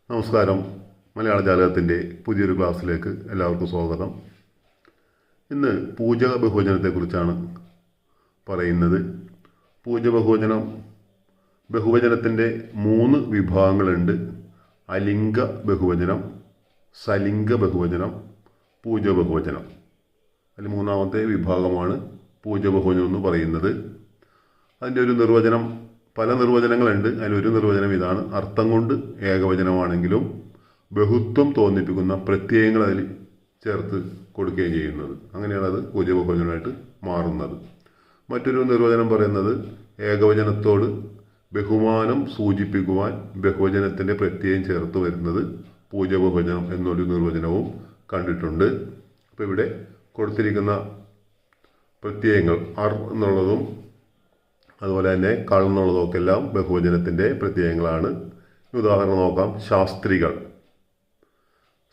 നമസ്കാരം. മലയാള ജാലകത്തിൻ്റെ പുതിയൊരു ക്ലാസ്സിലേക്ക് എല്ലാവർക്കും സ്വാഗതം. ഇന്ന് പൂജക ബഹുവചനത്തെക്കുറിച്ചാണ് പറയുന്നത്. ബഹുവചനത്തിൻ്റെ 3 വിഭാഗങ്ങളുണ്ട്. അലിംഗ ബഹുവചനം, സലിംഗ ബഹുവചനം, പൂജ ബഹുവചനം. അതിൽ 3ാമത്തെ വിഭാഗമാണ് പൂജ ബഹുവചനം എന്ന് പറയുന്നത്. അതിൻ്റെ ഒരു നിർവചനം, പല നിർവചനങ്ങളുണ്ട്. അതിലൊരു നിർവചനം ഇതാണ്: അർത്ഥം കൊണ്ട് ഏകവചനമാണെങ്കിലും ബഹുത്വം തോന്നിപ്പിക്കുന്ന പ്രത്യയങ്ങൾ അതിൽ ചേർത്ത് കൊടുക്കുകയും ചെയ്യുന്നത്. അങ്ങനെയാണ് അത് പൂജ ബഹുവചനമായിട്ട് മാറുന്നത്. മറ്റൊരു നിർവചനം പറയുന്നത് ഏകവചനത്തോട് ബഹുമാനം സൂചിപ്പിക്കുവാൻ ബഹുവചനത്തിൻ്റെ പ്രത്യയം ചേർത്ത് വരുന്നത് പൂജ ബഹുവചനം എന്നൊരു നിർവചനവും കണ്ടിട്ടുണ്ട്. അപ്പോൾ ഇവിടെ കൊടുത്തിരിക്കുന്ന പ്രത്യയങ്ങൾ അർ എന്നുള്ളതും അതുപോലെ തന്നെ കൾ എന്നുള്ളതൊക്കെ എല്ലാം ബഹുവചനത്തിൻ്റെ പ്രത്യയങ്ങളാണ്. ഉദാഹരണം നോക്കാം. ശാസ്ത്രികൾ,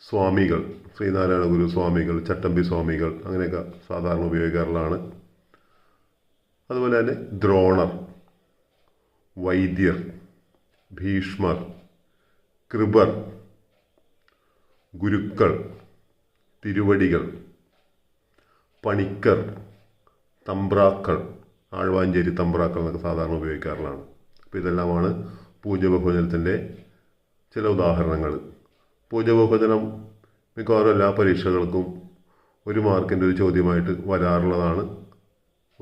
സ്വാമികൾ, ശ്രീനാരായണ ഗുരു സ്വാമികൾ, ചട്ടമ്പി സ്വാമികൾ, അങ്ങനെയൊക്കെ സാധാരണ ഉപയോഗിക്കാറുള്ളതാണ്. അതുപോലെ തന്നെ ദ്രോണർ, വൈദ്യർ, ഭീഷ്മർ, കൃപർ, ഗുരുക്കൾ, തിരുവടികൾ, പണിക്കർ, തമ്പ്രാക്കൾ, ആഴ്വാഞ്ചേരി തമ്പ്രാക്കൾ എന്നൊക്കെ സാധാരണ ഉപയോഗിക്കാറുള്ളതാണ്. അപ്പോൾ ഇതെല്ലാമാണ് പൂജ ബഹുവചനത്തിൻ്റെ ചില ഉദാഹരണങ്ങൾ. പൂജ ബഹുവചനം മിക്കവാറും എല്ലാ പരീക്ഷകൾക്കും 1 മാർക്കിൻ്റെ ഒരു ചോദ്യമായിട്ട് വരാറുള്ളതാണ്.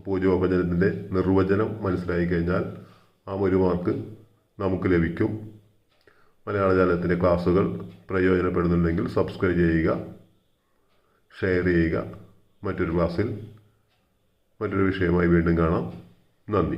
പൂജ ബഹുവചനത്തിൻ്റെ നിർവചനം മനസ്സിലായി കഴിഞ്ഞാൽ ആ 1 മാർക്ക് നമുക്ക് ലഭിക്കും. മലയാള ജാലകത്തിൻ്റെ ക്ലാസ്സുകൾ പ്രയോജനപ്പെടുന്നുണ്ടെങ്കിൽ സബ്സ്ക്രൈബ് ചെയ്യുക, ഷെയർ ചെയ്യുക. മറ്റൊരു ക്ലാസ്സിൽ മറ്റൊരു വിഷയമായി വീണ്ടും കാണാം. നന്ദി.